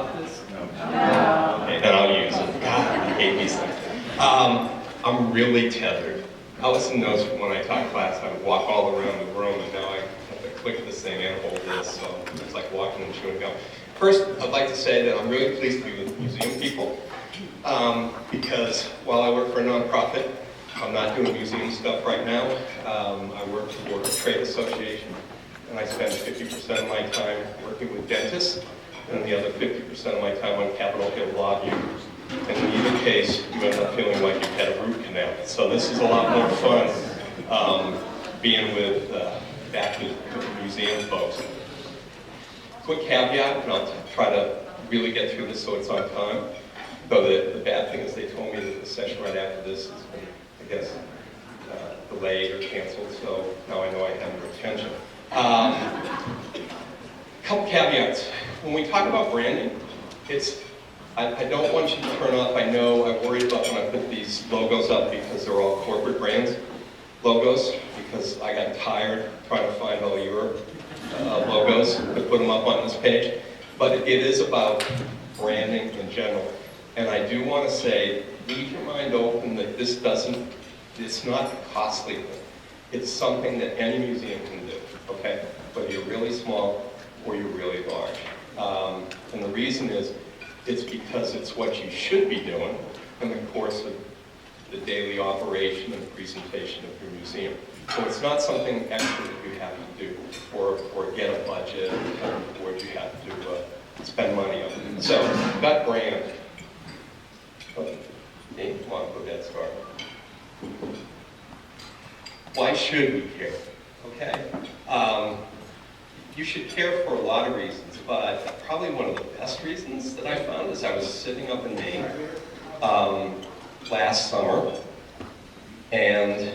about this? No. Okay, then I'll use it. God, I hate these things. I'm really tethered. Allison knows when I taught class, I would walk all around the room, and now I have to click this thing and hold this, so it's like walking and chewing gum. First, I'd like to say that I'm really pleased to be with museum people, because while I work for a nonprofit, I'm not doing museum stuff right now. I work for a trade association, and I spend 50% of my time working with dentists, and the other 50% of my time on Capitol Hill lobbying. And in either case, you end up feeling like you've had a root canal. So this is a lot more fun being with back with the museum folks. Quick caveat, and I'll try to really get through this so it's on time. Though the bad thing is they told me that the session right after this has been, I guess, delayed or canceled, so now I know I have your attention. Couple caveats. When we talk about branding, I don't want you to turn off. I know I worry about when I put these logos up because they're all corporate brands logos, because I got tired trying to find all your logos to put them up on this page. But it is about branding in general. And I do want to say, leave your mind open that it's not a costly thing. It's something that any museum can do, okay? Whether you're really small or you're really large. And the reason is, it's because it's what you should be doing in the course of the daily operation and presentation of your museum. So it's not something extra that you have to do, or get a budget, or you have to spend money on. So, that brand. Come on, go ahead, start. Why should we care? Okay? You should care for a lot of reasons, but probably one of the best reasons that I found is I was sitting up in Maine last summer and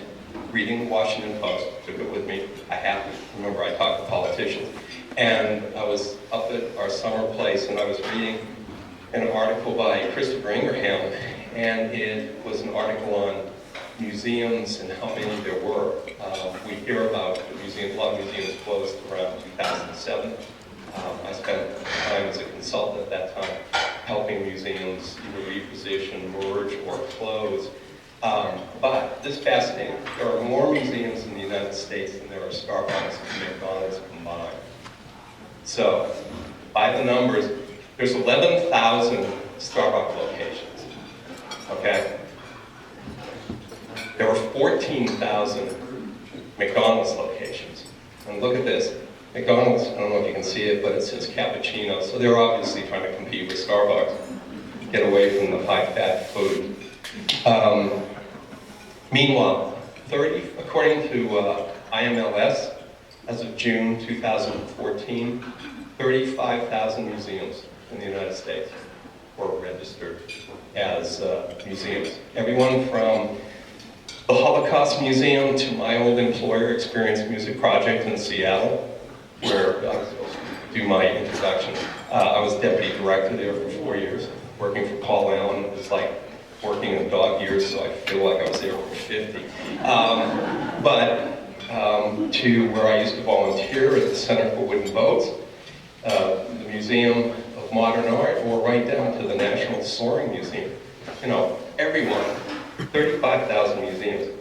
reading the Washington Post, took it with me. I have to remember I talk to politicians. And I was up at our summer place and I was reading an article by Christopher Ingraham, and it was an article on museums and how many there were. We hear about the museum, a lot of museums closed around 2007. I spent time as a consultant at that time helping museums either reposition, merge, or close. But this is fascinating. There are more museums in the United States than there are Starbucks and McDonald's combined. So, by the numbers, there's 11,000 Starbucks locations, okay? There were 14,000 McDonald's locations. And look at this. McDonald's, I don't know if you can see it, but it says cappuccino. So they're obviously trying to compete with Starbucks, get away from the high-fat food. Meanwhile, according to IMLS, as of June 2014, 35,000 museums in the United States were registered as museums. Everyone from the Holocaust Museum to my old employer, Experience Music Project in Seattle, where I was supposed to do my introduction. I was deputy director there for 4 years, working for Paul Allen. It was like working in dog years, so I feel like I was there for 50. To where I used to volunteer at the Center for Wooden Boats, the Museum of Modern Art, or right down to the National Soaring Museum. You know, everyone, 35,000 museums.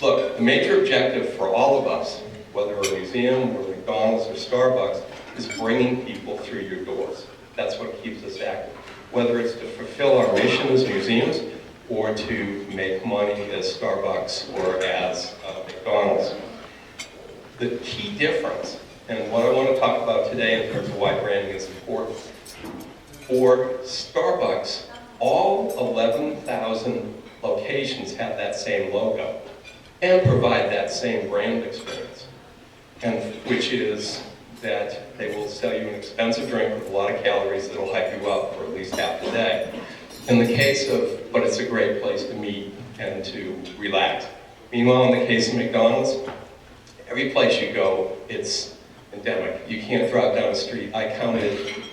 Look, the major objective for all of us, whether a museum or McDonald's or Starbucks, is bringing people through your doors. That's what keeps us active. Whether it's to fulfill our mission as museums or to make money as Starbucks or as McDonald's. The key difference, and what I want to talk about today in terms of why branding is important, for Starbucks, all 11,000 locations have that same logo and provide that same brand experience, and which is that they will sell you an expensive drink with a lot of calories that'll hype you up for at least half the day. In the case of, but it's a great place to meet and to relax. Meanwhile, in the case of McDonald's, every place you go, it's endemic. You can't drive down the street. I counted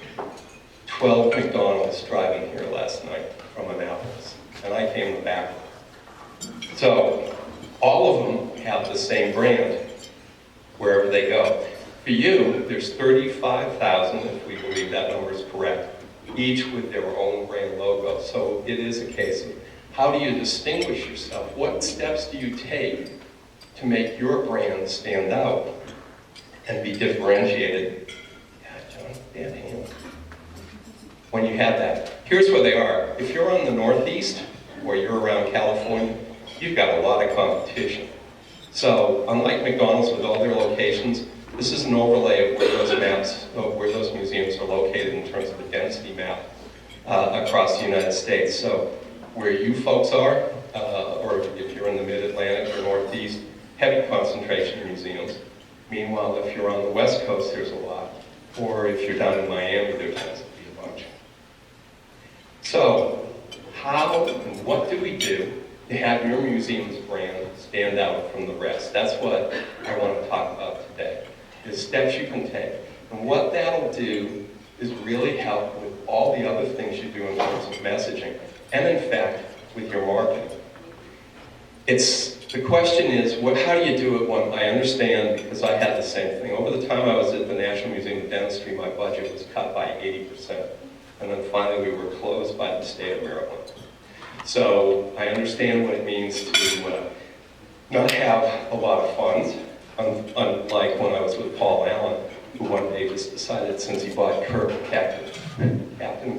12 McDonald's driving here last night from Annapolis, and I came the back. So, all of them have the same brand wherever they go. For you, there's 35,000, if we believe that number is correct, each with their own brand logo. So it is a case of how do you distinguish yourself? What steps do you take to make your brand stand out and be differentiated? Yeah, John, bad hand. When you have that. Here's where they are. If you're on the Northeast, or you're around California, you've got a lot of competition. So, unlike McDonald's with all their locations, this is an overlay of where those maps, of where those museums are located in terms of a density map across the United States. So, where you folks are, or if you're in the Mid-Atlantic or Northeast, heavy concentration of museums. Meanwhile, if you're on the West Coast, there's a lot. Or if you're down in Miami, there tends to be a bunch. So, how and what do we do to have your museum's brand stand out from the rest? That's what I want to talk about today, is steps you can take. And what that'll do is really help with all the other things you do in terms of messaging, and in fact, with your marketing. The question is, how do you do it? When I understand, because I had the same thing. Over the time I was at the National Museum of Dentistry, my budget was cut by 80%. And then finally we were closed by the state of Maryland. So I understand what it means to not have a lot of funds, unlike when I was with Paul Allen, who one day just decided, since he bought Captain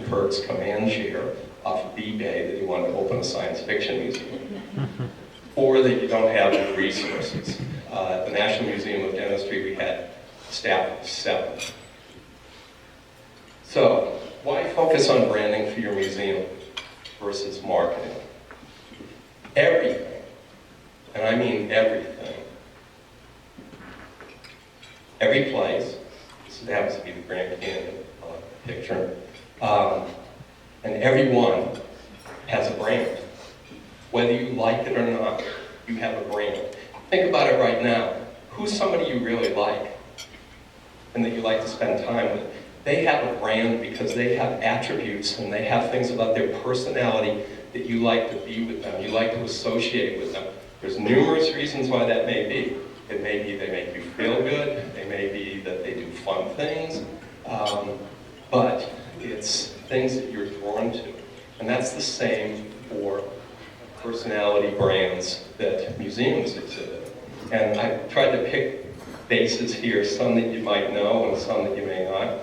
Kirk's command chair off of eBay, that he wanted to open a science fiction museum. Or that you don't have the resources. At the National Museum of Dentistry, we had staff of 7. So, why focus on branding for your museum versus marketing? Everything, and I mean everything, every place, this happens to be the Grand Canyon picture, and everyone has a brand. Whether you like it or not, you have a brand. Think about it right now. Who's somebody you really like and that you like to spend time with? They have a brand because they have attributes and they have things about their personality that you like to be with them, you like to associate with them. There's numerous reasons why that may be. It may be they make you feel good, they may be that they do fun things, but it's things that you're drawn to. And that's the same for personality brands that museums exhibit. And I tried to pick bases here, some that you might know and some that you may not.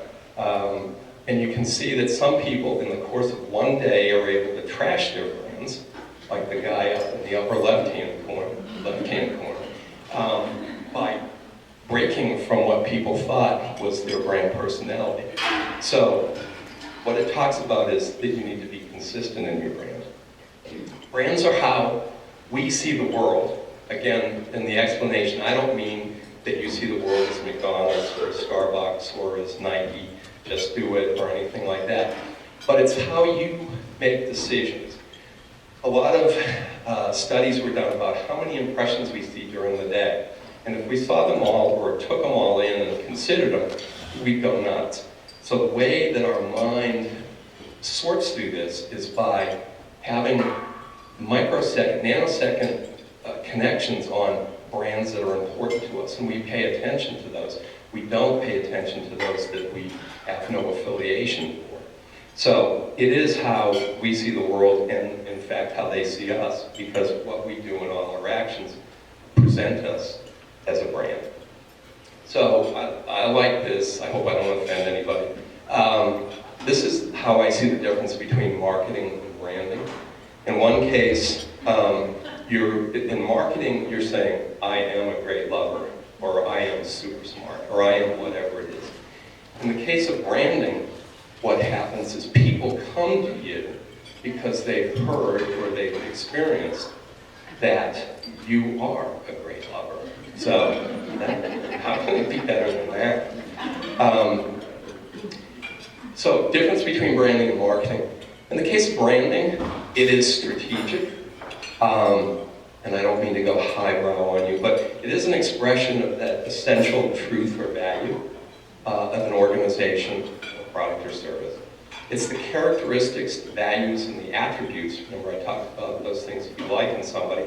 And you can see that some people in the course of one day are able to trash their brands, like the guy up in the upper left-hand corner, by breaking from what people thought was their brand personality. So what it talks about is that you need to be consistent in your brand. Brands are how we see the world. Again, in the explanation, I don't mean that you see the world as McDonald's or Starbucks or as Nike, just do it, or anything like that. But it's how you make decisions. A lot of studies were done about how many impressions we see during the day. And if we saw them all or took them all in and considered them, we'd go nuts. So the way that our mind sorts through this is by having microsecond, nanosecond connections on brands that are important to us, and we pay attention to those. We don't pay attention to those that we have no affiliation for. So it is how we see the world, and in fact how they see us, because what we do in all our actions present us as a brand. So I like this. I hope I don't offend anybody. This is how I see the difference between marketing and branding. In one case, in marketing, you're saying, I am a great lover, or I am super smart, or I am whatever it is. In the case of branding, what happens is people come to you because they've heard or they've experienced that you are a great lover. So, how can it be better than that? So, difference between branding and marketing. In the case of branding, it is strategic. And I don't mean to go highbrow on you, but it is an expression of that essential truth or value of an organization, a product or service. It's the characteristics, the values, and the attributes, remember I talked about those things that you like in somebody,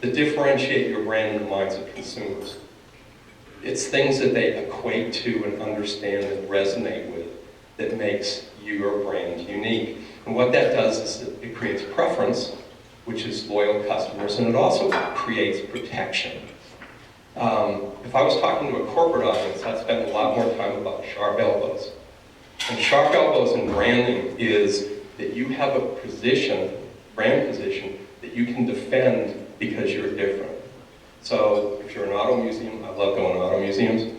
that differentiate your brand in the minds of consumers. It's things that they equate to and understand and resonate with that makes your brand unique. And what that does is it creates preference, which is loyal customers, and it also creates protection. If I was talking to a corporate audience, I'd spend a lot more time about sharp elbows. And sharp elbows in branding is that you have a position, brand position, that you can defend because you're different. So if you're an auto museum, I love going to auto museums,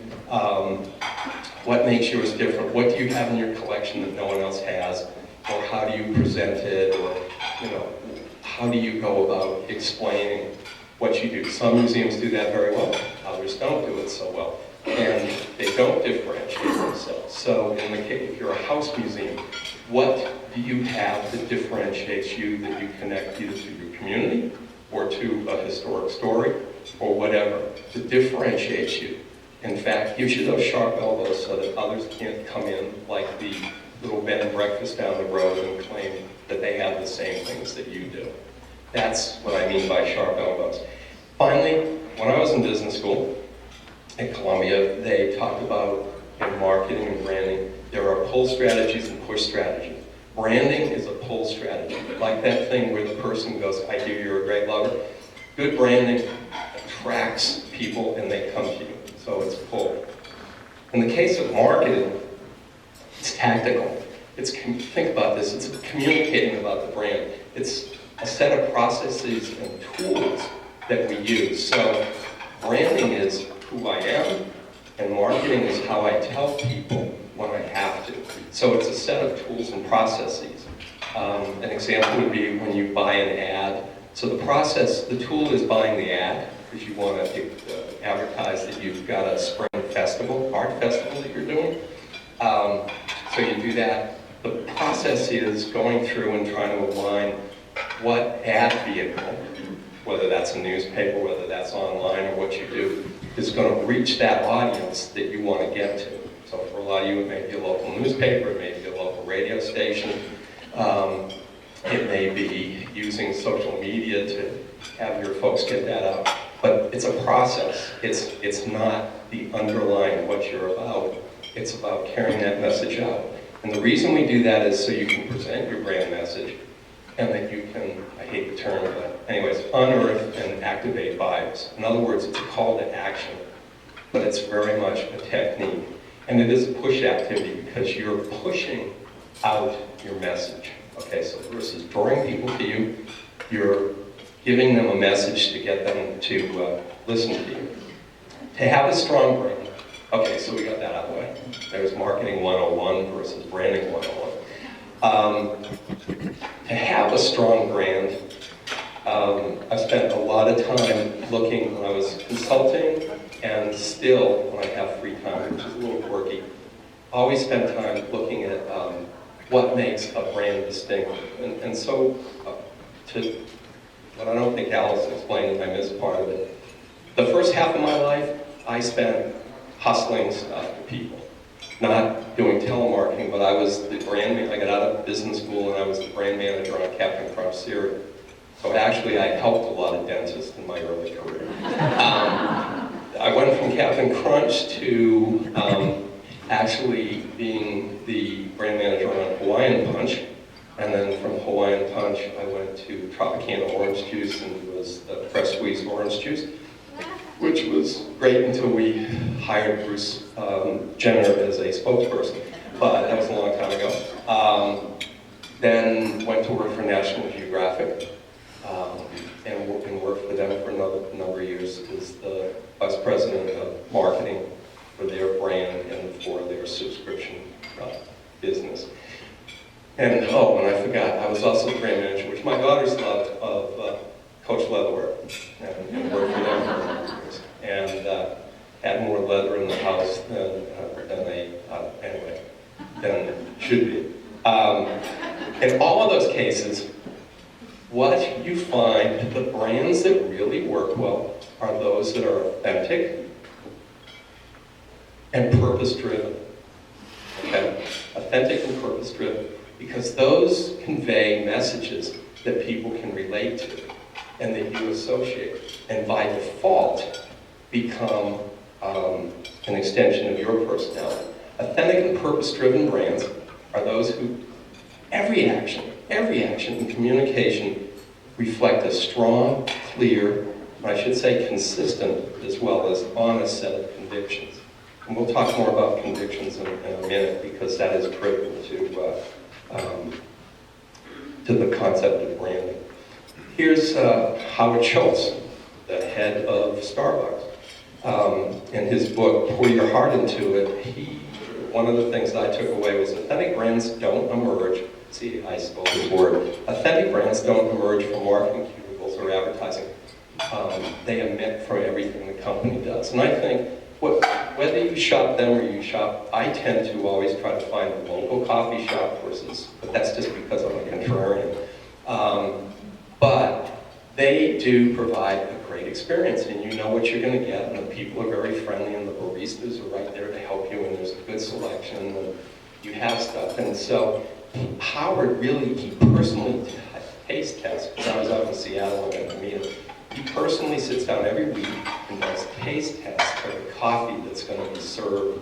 what makes yours different? What do you have in your collection that no one else has? Or how do you present it? Or, how do you go about explaining what you do? Some museums do that very well. Others don't do it so well. And they don't differentiate themselves. So in the case, if you're a house museum, what do you have that differentiates you, that you connect either to your community or to a historic story or whatever, that differentiates you? In fact, gives you those sharp elbows so that others can't come in like the little bed and breakfast down the road and claim that they have the same things that you do. That's what I mean by sharp elbows. Finally, when I was in business school at Columbia, they talked about in marketing and branding, there are pull strategies and push strategies. Branding is a pull strategy, like that thing where the person goes, I hear you're a great lover. Good branding attracts people and they come to you, so it's pull. In the case of marketing, it's tactical. Think about this, it's communicating about the brand. It's a set of processes and tools that we use. So branding is who I am, and marketing is how I tell people when I have to. So it's a set of tools and processes. An example would be when you buy an ad. So the tool is buying the ad, because you want to advertise that you've got a spring festival, art festival that you're doing. So you do that. The process is going through and trying to align what ad vehicle, whether that's a newspaper, whether that's online, or what you do, is going to reach that audience that you want to get to. So for a lot of you, it may be a local newspaper, it may be a local radio station, it may be using social media to have your folks get that out. But it's a process. It's not the underlying what you're about. It's about carrying that message out. And the reason we do that is so you can present your brand message and that you can, I hate the term, but anyways, unearth and activate buyers. In other words, it's a call to action, but it's very much a technique. And it is a push activity because you're pushing out your message. Okay, so versus drawing people to you, you're giving them a message to get them to listen to you. To have a strong brand, okay, so we got that out of the way. There's marketing 101 versus branding 101. To have a strong brand, I spent a lot of time looking when I was consulting, and still when I have free time, which is a little quirky, I always spend time looking at what makes a brand distinctive. And so, but I don't think Alice explained it, I missed part of it. The first half of my life, I spent hustling stuff to people. Not doing telemarketing, but I was the brand manager. I got out of business school and I was the brand manager on Captain Crunch cereal. So actually I helped a lot of dentists in my early career. I went from Captain Crunch to actually being the brand manager on Hawaiian Punch. And then from Hawaiian Punch, I went to Tropicana Orange Juice and was the fresh squeezed orange juice, which was great until we hired Bruce Jenner as a spokesperson, but that was a long time ago. Then went to work for National Geographic and worked for them for another number of years as the vice president of marketing for their brand and for their subscription business. And oh, and I forgot, I was also the brand manager, which my daughters loved, of Coach Leatherwear, and worked for them for years. And had more leather in the house than should be. In all of those cases, what you find, the brands that really work well are those that are authentic and purpose-driven. Okay? Authentic and purpose-driven, because those convey messages that people can relate to and that you associate, and by default become an extension of your personality. Authentic and purpose-driven brands are those who, every action in communication reflect a strong, clear, I should say consistent, as well as honest set of convictions. And we'll talk more about convictions in a minute, because that is critical to the concept of branding. Here's Howard Schultz, the head of Starbucks. In his book, Pour Your Heart Into It, one of the things that I took away was authentic brands don't emerge, see, I spelled this word, authentic brands don't emerge from marketing cubicles or advertising. They emit from everything the company does. And I think, whether you shop them or you shop, I tend to always try to find a local coffee shop but that's just because I'm a contrarian. But they do provide a great experience, and you know what you're going to get, and the people are very friendly, and the baristas are right there to help you, and there's a good selection, and you have stuff. And so Howard really, he personally taste tests. When I was out in Seattle and I meet him, he personally sits down every week and does taste tests for the coffee that's going to be served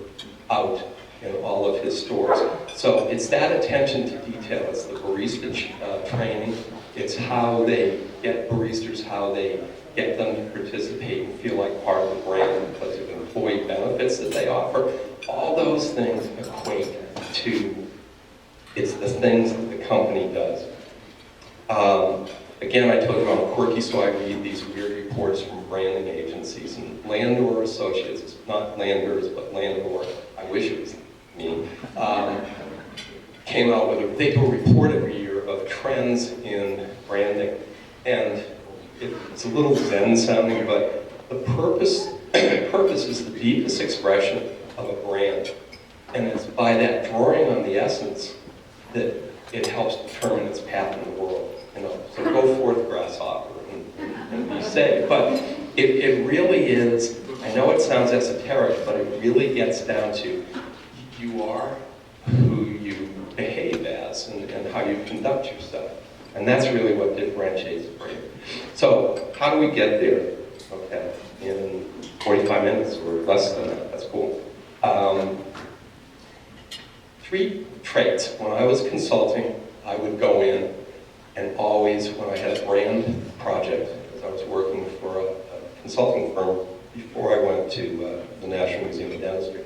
out in all of his stores. So it's that attention to detail. It's the barista training. It's how they get baristas, how they get them to participate and feel like part of the brand because of employee benefits that they offer. All those things equate to, it's the things that the company does. Again, I told you I'm quirky, so I read these weird reports from branding agencies, and Landor Associates, it's not Landers, but Landor, I wish it was me, came out with they do a report every year of trends in branding. And it's a little Zen sounding, but the purpose is the deepest expression of a brand. And it's by that drawing on the essence that it helps determine its path in the world. So go forth, grasshopper, and be safe. But it really is, I know it sounds esoteric, but it really gets down to you are who you behave as and how you conduct yourself. And that's really what differentiates a brand. So how do we get there? Okay, in 45 minutes or less than that, that's cool. 3 traits. When I was consulting, I would go in and always, when I had a brand project, because I was working for a consulting firm before I went to the National Museum of Dentistry,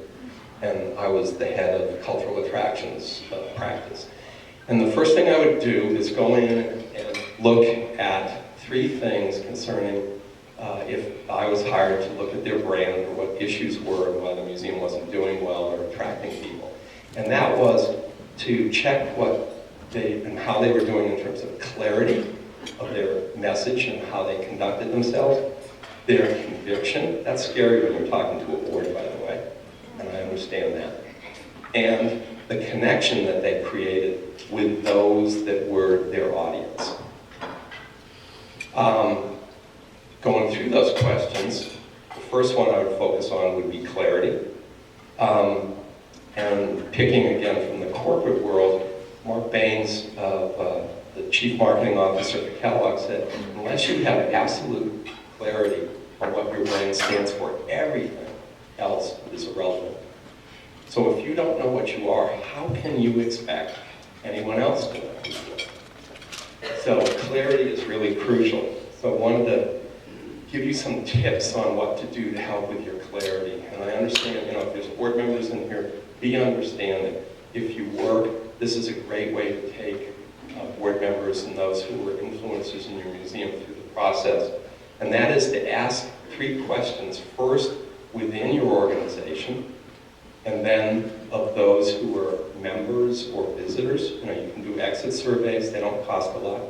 and I was the head of cultural attractions practice. And the first thing I would do is go in and look at 3 things concerning if I was hired to look at their brand or what issues were and why the museum wasn't doing well or attracting people. And that was to check what and how they were doing in terms of clarity of their message and how they conducted themselves, their conviction. That's scary when you're talking to a board, by the way, and I understand that. And the connection that they created with those that were their audience. Going through those questions, the first one I would focus on would be clarity. And picking again from the corporate world, Mark Baines, the Chief Marketing Officer for Kellogg, said, unless you have absolute clarity on what your brand stands for, everything else is irrelevant. So if you don't know what you are, how can you expect anyone else to know who you are? So clarity is really crucial. So I wanted to give you some tips on what to do to help with your clarity. And I understand, if there's board members in here, be understanding. If you work, this is a great way to take board members and those who are influencers in your museum through the process. And that is to ask 3 questions. First, within your organization, and then of those who are members or visitors. You can do exit surveys, they don't cost a lot.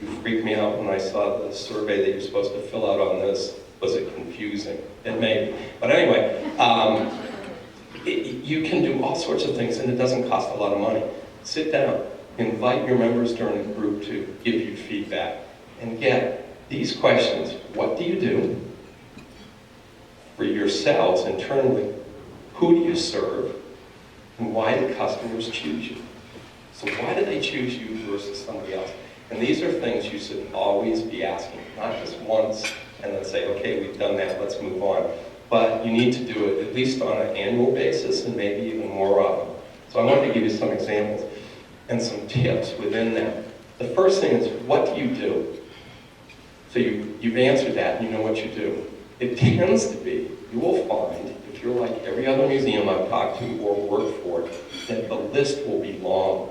You freaked me out when I saw the survey that you're supposed to fill out on this. Was it confusing? It may be. But anyway, you can do all sorts of things and it doesn't cost a lot of money. Sit down, invite your members during the group to give you feedback and get these questions. What do you do for yourselves internally? Who do you serve? And why do customers choose you? So why do they choose you versus somebody else? And these are things you should always be asking, not just once and then say, okay, we've done that, let's move on. But you need to do it at least on an annual basis and maybe even more often. So I wanted to give you some examples. and some tips within that. The first thing is, what do you do? So you've answered that, and you know what you do. It tends to be, you will find, if you're like every other museum I've talked to or worked for, that the list will be long.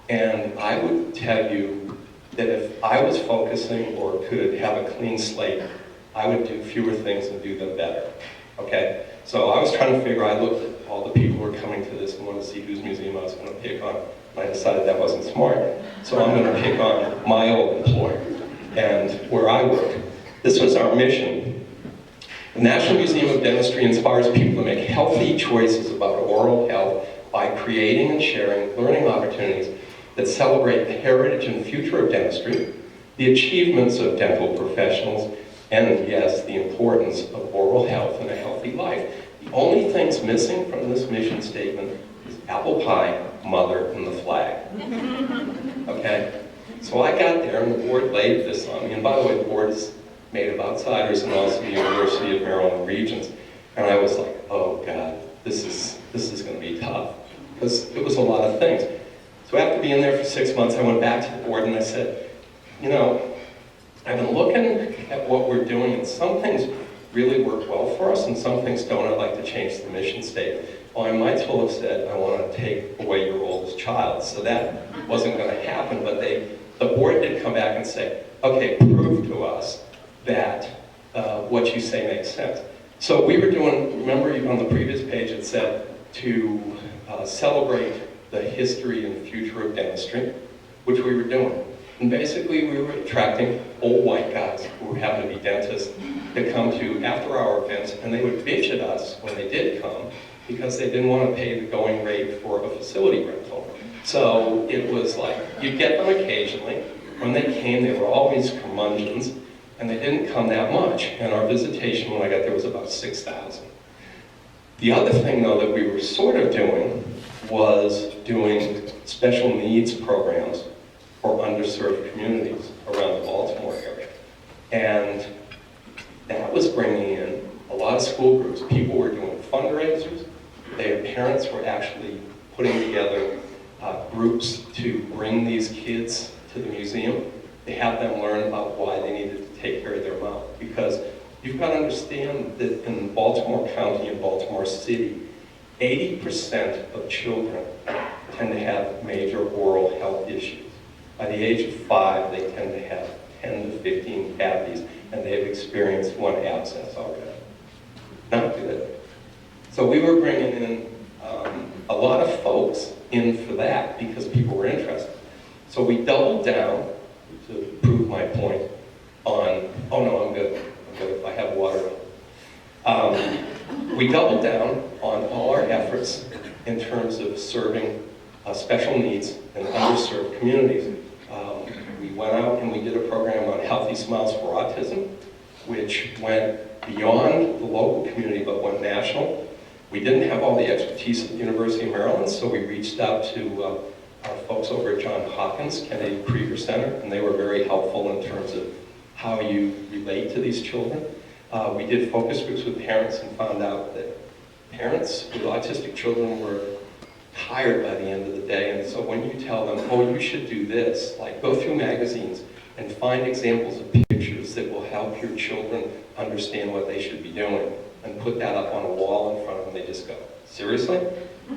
And I would tell you that if I was focusing or could have a clean slate, I would do fewer things and do them better, okay? So I was trying to figure, I looked at all the people who were coming to this and wanted to see whose museum I was going to pick on. And I decided that wasn't smart. So I'm going to pick on my old employer and where I work. This was our mission. The National Museum of Dentistry inspires people to make healthy choices about oral health by creating and sharing learning opportunities that celebrate the heritage and future of dentistry, the achievements of dental professionals, and yes, the importance of oral health and a healthy life. The only things missing from this mission statement is apple pie, mother, and the flag. Okay? So I got there and the board laid this on me, and by the way, the board is made of outsiders and also the University of Maryland Regents. And I was like, oh God, this is gonna be tough. Because it was a lot of things. So after being there for 6 months, I went back to the board and I said, you know, I've been looking at what we're doing, and some things really work well for us, and some things don't. I'd like to change the mission statement. Well, I might as well have said, I want to take away your oldest child. So that wasn't going to happen, but the board did come back and say, okay, prove to us that what you say makes sense. So we were doing, remember on the previous page it said to celebrate the history and future of dentistry, which we were doing. And basically we were attracting old white guys who happened to be dentists to come to after-hour events, and they would bitch at us when they did come because they didn't want to pay the going rate for a facility rental. So it was like, you'd get them occasionally. When they came, they were always curmudgeons, and they didn't come that much. And our visitation when I got there was about 6,000. The other thing, though, that we were sort of doing was doing special needs programs for underserved communities around the Baltimore area. And that was bringing in a lot of school groups. People were doing fundraisers. Their parents were actually putting together groups to bring these kids to the museum. They had them learn about why they needed to take care of their mouth. Because you've got to understand that in Baltimore County and Baltimore City, 80% of children tend to have major oral health issues. By the age of 5, they tend to have 10 to 15 cavities, and they've experienced one abscess already. Not good. So we were bringing in a lot of folks in for that because people were interested. So we doubled down, to prove my point, on, oh no, I'm good, I have water. We doubled down on all our efforts in terms of serving special needs in underserved communities. We went out and we did a program on Healthy Smiles for Autism, which went beyond the local community but went national. We didn't have all the expertise at the University of Maryland, so we reached out to our folks over at Johns Hopkins Kennedy Krieger Center, and they were very helpful in terms of how you relate to these children. We did focus groups with parents and found out that parents with autistic children were tired by the end of the day, and so when you tell them, oh, you should do this, like go through magazines and find examples of pictures that will help your children understand what they should be doing, and put that up on a wall in front of them, they just go, seriously?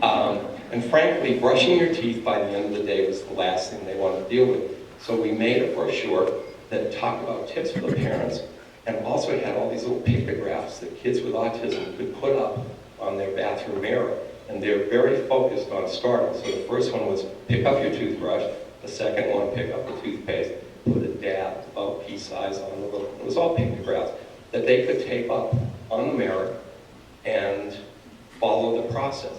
And frankly, brushing your teeth by the end of the day was the last thing they wanted to deal with. So we made a brochure that talked about tips for the parents, and also had all these little pictographs that kids with autism could put up on their bathroom mirror. And they're very focused on starting. So the first one was pick up your toothbrush. The second one, pick up the toothpaste. Put a dab about pea size on the little. It was all pictographs that they could tape up on the mirror and follow the process.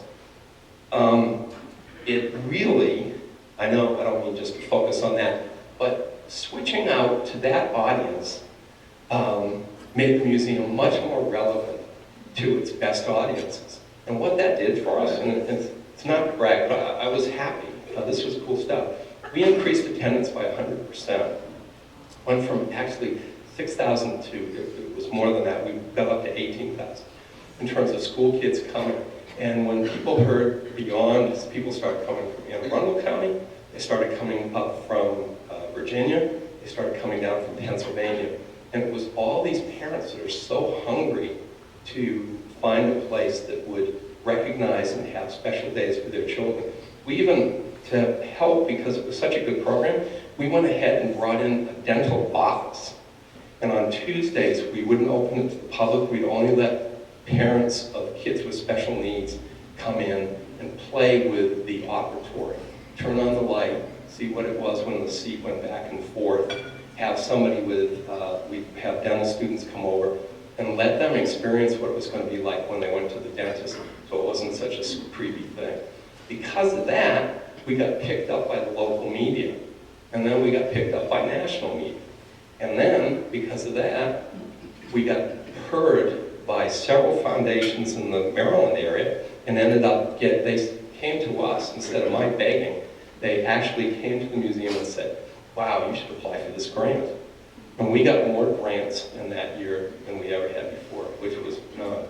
It really, I know I don't mean just to focus on that, but switching out to that audience made the museum much more relevant to its best audiences. And what that did for us, and it's not to brag, but I was happy. This was cool stuff. We increased attendance by 100%. Went from actually 6,000 to, it was more than that, we got up to 18,000 in terms of school kids coming. And when people heard beyond, people started coming from Anne Arundel County, they started coming up from Virginia, they started coming down from Pennsylvania. And it was all these parents that are so hungry to find a place that would recognize and have special days for their children. We even, to help, because it was such a good program, we went ahead and brought in a dental office. And on Tuesdays, we wouldn't open it to the public, we'd only let parents of kids with special needs come in and play with the operatory. Turn on the light, see what it was when the seat went back and forth, have somebody with, we'd have dental students come over and let them experience what it was going to be like when they went to the dentist, so it wasn't such a creepy thing. Because of that, we got picked up by the local media, and then we got picked up by national media. And then, because of that, we got heard by several foundations in the Maryland area, and ended up they came to us, instead of my begging, they actually came to the museum and said, wow, you should apply for this grant. And we got more grants in that year than we ever had before, which was none.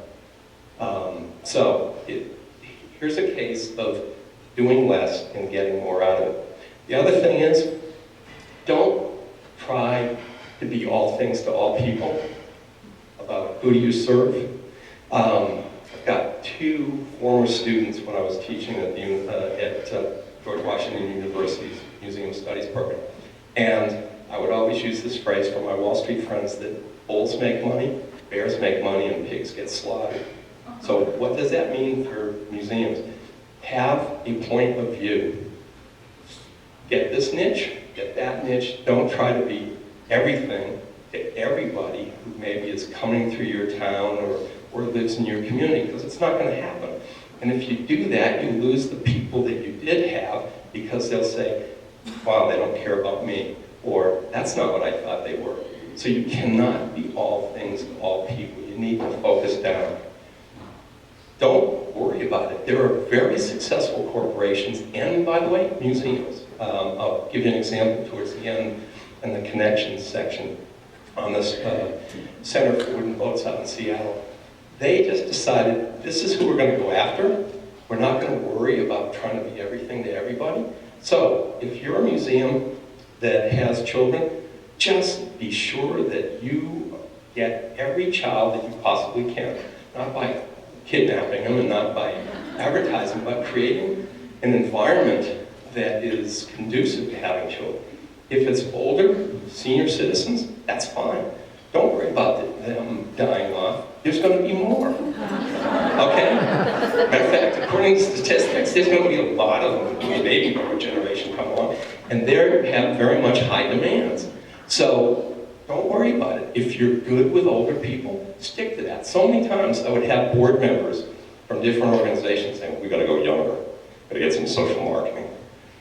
Here's a case of doing less and getting more out of it. The other thing is, don't try to be all things to all people about who do you serve. I've got two former students when I was teaching at George Washington University's Museum Studies program. And I would always use this phrase from my Wall Street friends that bulls make money, bears make money, and pigs get slaughtered. So what does that mean for museums? Have a point of view. Get this niche, get that niche. Don't try to be everything to everybody who maybe is coming through your town or lives in your community, because it's not going to happen. And if you do that, you lose the people that you did have, because they'll say, wow, they don't care about me, or that's not what I thought they were. So you cannot be all things to all people. You need to focus down. Don't worry about it. There are very successful corporations, and by the way, museums. I'll give you an example towards the end in the connections section on this Center for Wooden Boats out in Seattle. They just decided, this is who we're going to go after. We're not going to worry about trying to be everything to everybody. So if you're a museum that has children, just be sure that you get every child that you possibly can, not by kidnapping them and not by advertising, but creating an environment that is conducive to having children. If it's older, senior citizens, that's fine. Don't worry about them dying off. There's going to be more. Okay? Matter of fact, according to statistics, there's going to be a lot of them, the baby boomer generation come along, and they have very much high demands. So don't worry about it. If you're good with older people, stick to that. So many times I would have board members from different organizations saying, we got to go younger. Got to get some social marketing.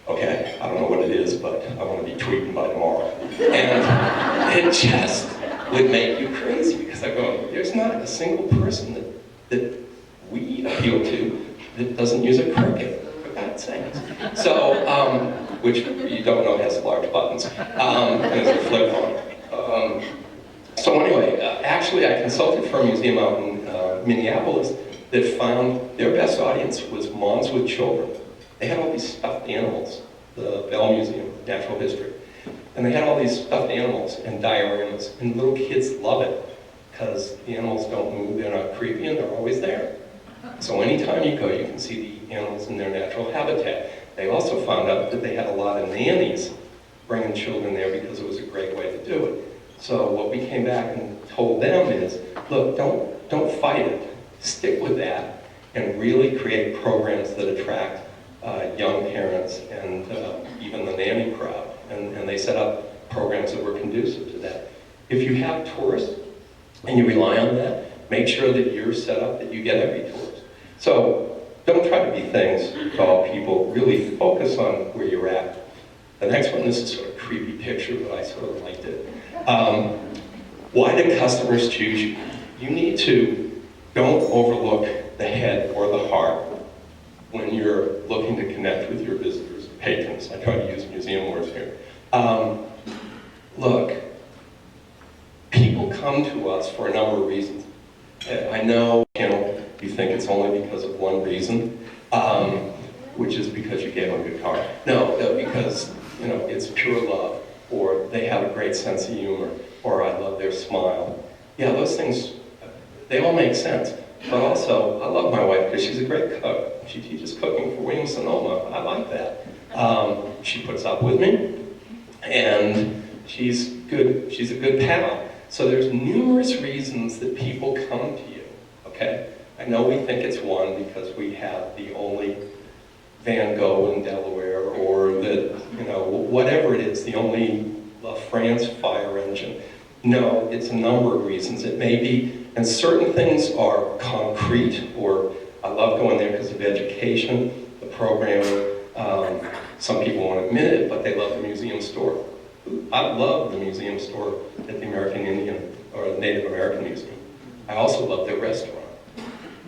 Okay, I don't know what it is, but I want to be tweeting by tomorrow. And it just would make you crazy, because I go, there's not a single person that we appeal to that doesn't use a Cricut, for God's sakes. So, which you don't know has large buttons, and it's a flip phone. So anyway, actually I consulted for a museum out in Minneapolis that found their best audience was moms with children. They had all these stuffed animals, the Bell Museum, Natural History. And they had all these stuffed animals and dioramas, and little kids love it because the animals don't move, they're not creepy, and they're always there. So anytime you go, you can see the animals in their natural habitat. They also found out that they had a lot of nannies bringing children there because it was a great way to do it. So what we came back and told them is, look, don't fight it. Stick with that and really create programs that attract young parents and even the nanny crowd. And they set up programs that were conducive to that. If you have tourists and you rely on that, make sure that you're set up that you get every tourist. So don't try to be things to all people. Really focus on where you're at. The next one, this is sort of a creepy picture, but I sort of liked it. Why do customers choose you? You need to don't overlook the head or the heart when you're looking to connect with your visitors, patrons. I try to use museum words here. Look, people come to us for a number of reasons. I know, you think it's only because of one reason. reason, which is because you gave them a good car. No, because it's pure love, or they have a great sense of humor, or I love their smile. Yeah, those things, they all make sense. But also, I love my wife because she's a great cook. She teaches cooking for Williams-Sonoma. I like that. She puts up with me, and she's good. She's a good pal. So there's numerous reasons that people come to you, okay? I know we think it's one because we have the only Van Gogh in Delaware, or whatever it is, the only France fire engine. No, it's a number of reasons. It may be, and certain things are concrete, or I love going there because of education, the programming. Some people won't admit it, but they love the museum store. I love the museum store at the American Indian, or the Native American Museum. I also love their restaurant.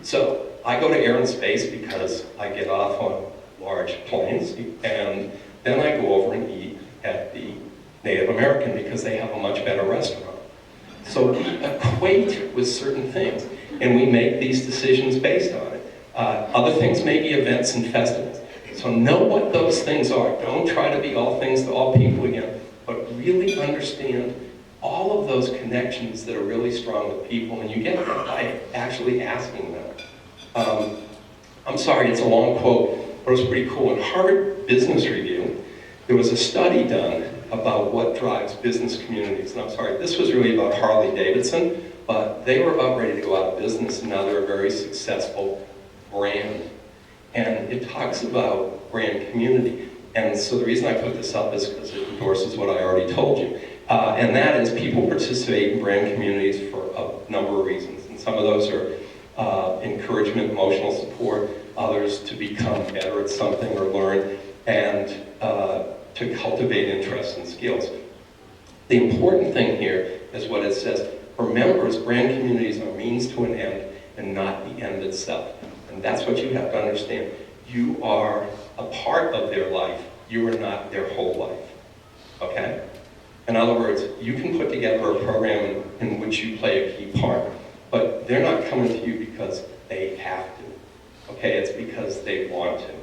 So I go to Air and Space because I get off on large planes, and then I go over and eat at the Native American because they have a much better restaurant. So we equate with certain things, and we make these decisions based on it. Other things may be events and festivals. So know what those things are. Don't try to be all things to all people again, but really understand all of those connections that are really strong with people, and you get that by actually asking them. I'm sorry, it's a long quote, but it was pretty cool. In Harvard Business Review, there was a study done about what drives business communities. And I'm sorry, this was really about Harley Davidson, but they were about ready to go out of business, and now they're a very successful brand. And it talks about brand community. And so the reason I put this up is because it endorses what I already told you. And that is people participate in brand communities for a number of reasons. And some of those are encouragement, emotional support, others to become better at something or learn, and to cultivate interests and skills. The important thing here is what it says. For members, brand communities are means to an end and not the end itself. And that's what you have to understand. You are a part of their life. You are not their whole life, okay? In other words, you can put together a program in which you play a key part, but they're not coming to you because they have to, okay? It's because they want to.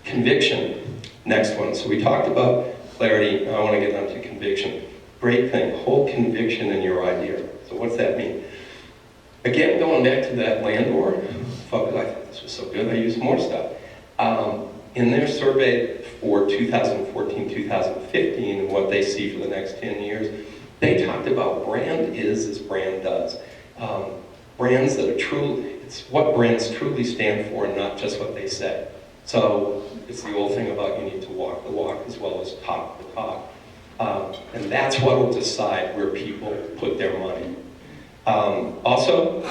Conviction, next one. So we talked about clarity, now I want to get on to conviction. Great thing, hold conviction in your idea. So what's that mean? Again, going back to that landlord, focus, I thought this was so good, I used more stuff. In their survey for 2014-2015 and what they see for the next 10 years, they talked about brand is as brand does. Brands that are true, it's what brands truly stand for and not just what they say. So it's the old thing about you need to walk the walk as well as talk the talk. And that's what will decide where people put their money. Also,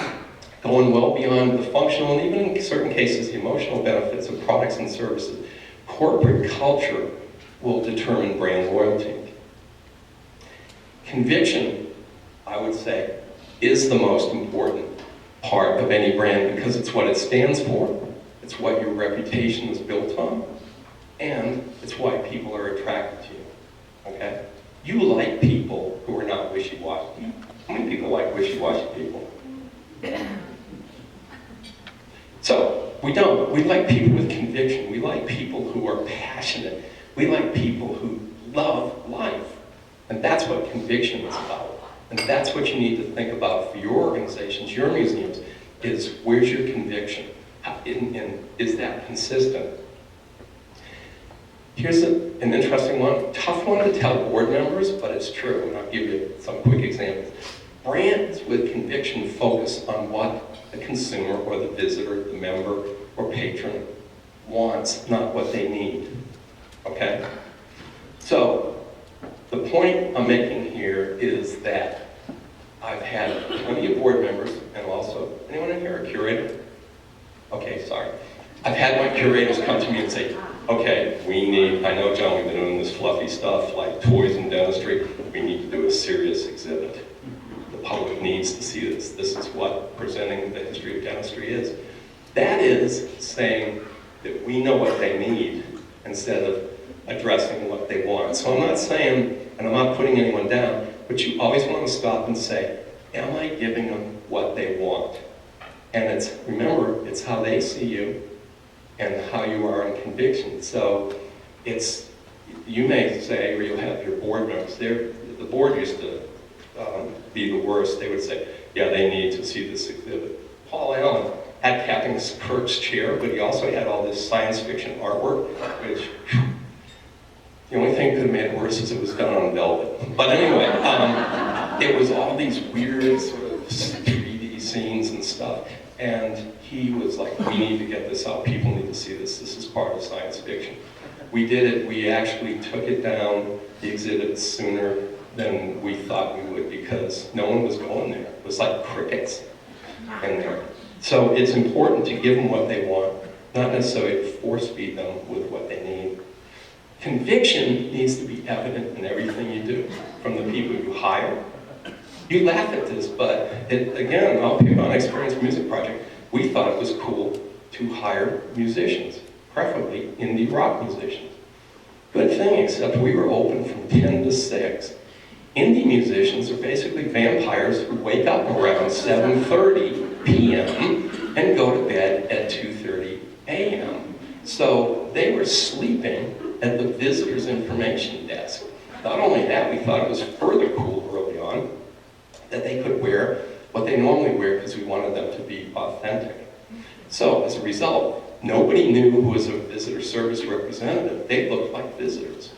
going well beyond the functional and even in certain cases the emotional benefits of products and services. Corporate culture will determine brand loyalty. Conviction, I would say, is the most important part of any brand because it's what it stands for, it's what your reputation is built on, and it's why people are attracted to you, okay? You like people who are not wishy-washy. How many people like wishy-washy people? So, we don't. We like people with conviction. We like people who are passionate. We like people who love life. And that's what conviction is about. And that's what you need to think about for your organizations, your museums, is where's your conviction? And is that consistent? Here's an interesting one. Tough one to tell board members, but it's true. And I'll give you some quick examples. Brands with conviction focus on what the consumer or the visitor, the member or patron wants, not what they need, okay? So, the point I'm making here is that I've had plenty of board members, and also, anyone in here a curator? Okay, sorry. I've had my curators come to me and say, okay, I know John, we've been doing this fluffy stuff like toys and dentistry, we need to do a serious exhibit. The public needs to see this. This is what presenting the history of dentistry is. That is saying that we know what they need instead of addressing what they want. So I'm not saying, and I'm not putting anyone down, but you always want to stop and say, am I giving them what they want? And remember, it's how they see you and how you are in conviction. So you may say, or you'll have your board members, the board used to be the worst. They would say, yeah, they need to see this exhibit. Paul Allen had Captain Kirk's chair, but he also had all this science fiction artwork, which the only thing that could have made it worse is it was done on velvet. But anyway, it was all these weird sort of 3D scenes and stuff. And he was like, we need to get this out. People need to see this. This is part of science fiction. We did it. We actually took it down, the exhibit, sooner than we thought we would, because no one was going there. It was like crickets in there. So it's important to give them what they want, not necessarily force feed them with what they need. Conviction needs to be evident in everything you do, from the people you hire. You laugh at this, but again, I'll pick on Experience Music Project. We thought it was cool to hire musicians, preferably indie rock musicians. Good thing, except we were open from 10 to 6. Indie musicians are basically vampires who wake up around 7:30 p.m. and go to bed at 2:30 a.m. So they were sleeping at the visitor's information desk. Not only that, we thought it was further cool early on that they could wear what they normally wear because we wanted them to be authentic. So as a result, nobody knew who was a visitor service representative. They looked like visitors.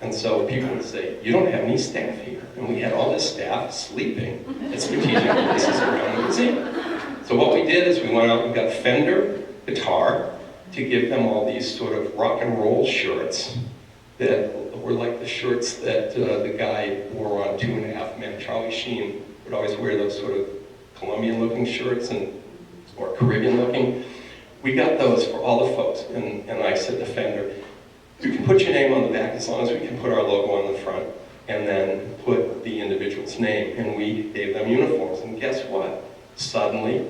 And so people would say, you don't have any staff here. And we had all this staff sleeping at strategic places around the museum. So what we did is we went out and got Fender guitar to give them all these sort of rock and roll shirts that were like the shirts that the guy wore on 2.5 Men, Charlie Sheen, would always wear those sort of Colombian-looking shirts or Caribbean-looking. We got those for all the folks, and I said to Fender, you can put your name on the back as long as we can put our logo on the front, and then put the individual's name, and we gave them uniforms. And guess what? Suddenly,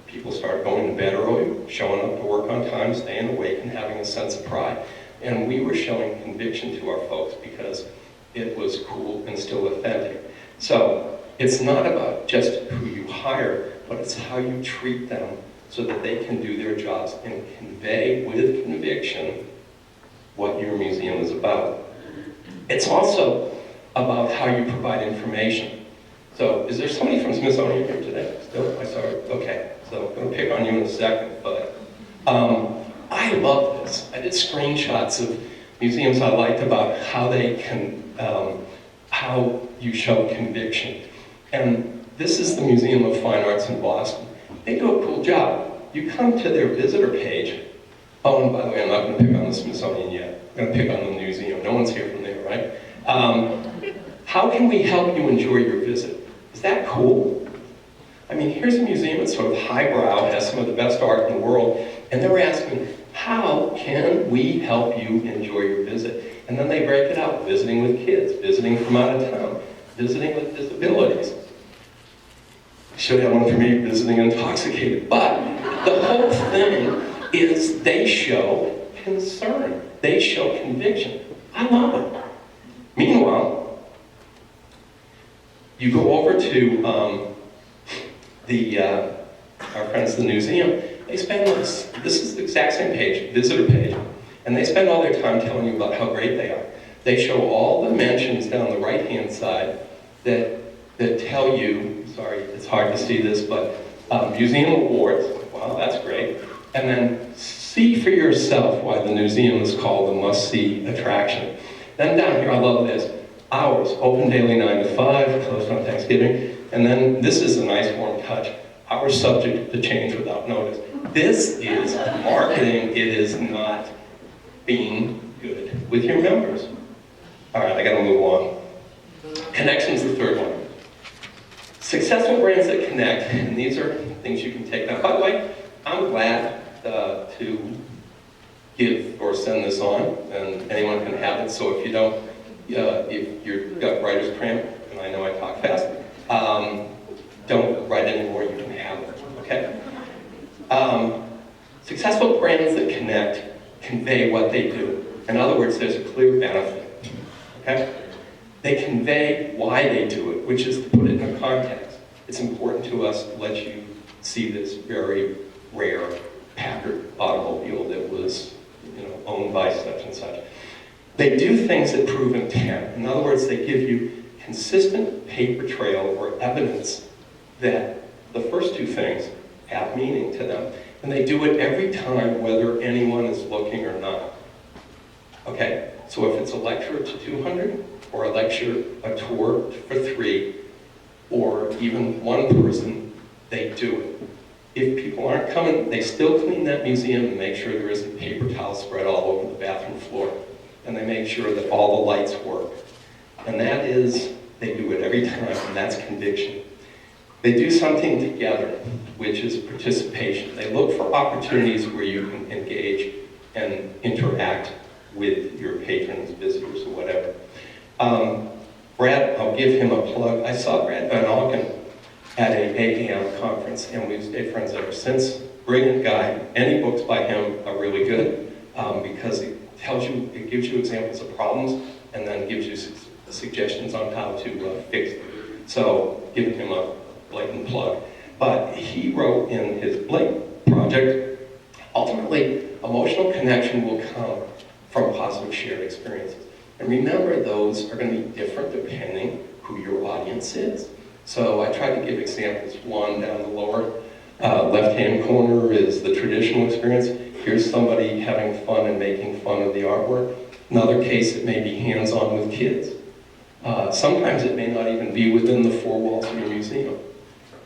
people started going to bed early, showing up to work on time, staying awake, and having a sense of pride. And we were showing conviction to our folks because it was cool and still authentic. So it's not about just who you hire, but it's how you treat them so that they can do their jobs and convey with conviction what your museum is about. It's also about how you provide information. So is there somebody from Smithsonian here today? Still? I saw it. Okay, so I'm going to pick on you in a second, but I love this. I did screenshots of museums I liked about how they can, how you show conviction. And this is the Museum of Fine Arts in Boston. They do a cool job. You come to their visitor page. Oh, and by the way, I'm not going to pick on the Smithsonian yet. I'm going to pick on the museum. No one's here from there, right? How can we help you enjoy your visit? Is that cool? I mean, here's a museum that's sort of highbrow, has some of the best art in the world, and they're asking, how can we help you enjoy your visit? And then they break it out, visiting with kids, visiting from out of town, visiting with disabilities. I should have one for me, visiting intoxicated. But the whole thing is they show concern. They show conviction. I love it. Meanwhile, you go over to our friends at the museum. They spend this is the exact same page, visitor page, and they spend all their time telling you about how great they are. They show all the mentions down the right-hand side that tell you, sorry, it's hard to see this, but museum awards. Wow, that's great. And then see for yourself why the museum is called a must-see attraction. Then down here, I love this. Hours, open daily 9 to 5, closed on Thanksgiving. And then this is a nice warm touch. Hours subject to change without notice. This is marketing. It is not being good with your members. All right, I gotta move on. Connection's the third one. Successful brands that connect, and these are things you can take. Now, by the way, I'm glad to give or send this on, and anyone can have it. So if you don't, if you've got writer's cramp, and I know I talk fast, don't write anymore, you can have it, okay? Successful brands that connect convey what they do. In other words, there's a clear benefit, okay? They convey why they do it, which is to put it in a context. It's important to us to let you see this very rare Packard automobile that was, owned by such and such. They do things that prove intent. In other words, they give you consistent paper trail or evidence that the first two things have meaning to them. And they do it every time, whether anyone is looking or not. Okay, so if it's a lecture to 200, or a tour for 3, or even 1 person, they do it. If people aren't coming, they still clean that museum and make sure there isn't paper towel spread all over the bathroom floor. And they make sure that all the lights work. And that is, they do it every time, and that's conviction. They do something together, which is participation. They look for opportunities where you can engage and interact with your patrons, visitors, or whatever. Brad, I'll give him a plug. I saw Brad Van Auken at a AAM conference, and we've stayed friends ever since. Brilliant guy. Any books by him are really good because it gives you examples of problems and then gives you suggestions on how to fix them. So giving him a blatant plug. But he wrote in his Blake project, ultimately, emotional connection will come from positive shared experiences. And remember, those are going to be different depending who your audience is. So I tried to give examples. One down the lower left-hand corner is the traditional experience. Here's somebody having fun and making fun of the artwork. Another case, it may be hands-on with kids. Sometimes it may not even be within the 4 walls of your museum.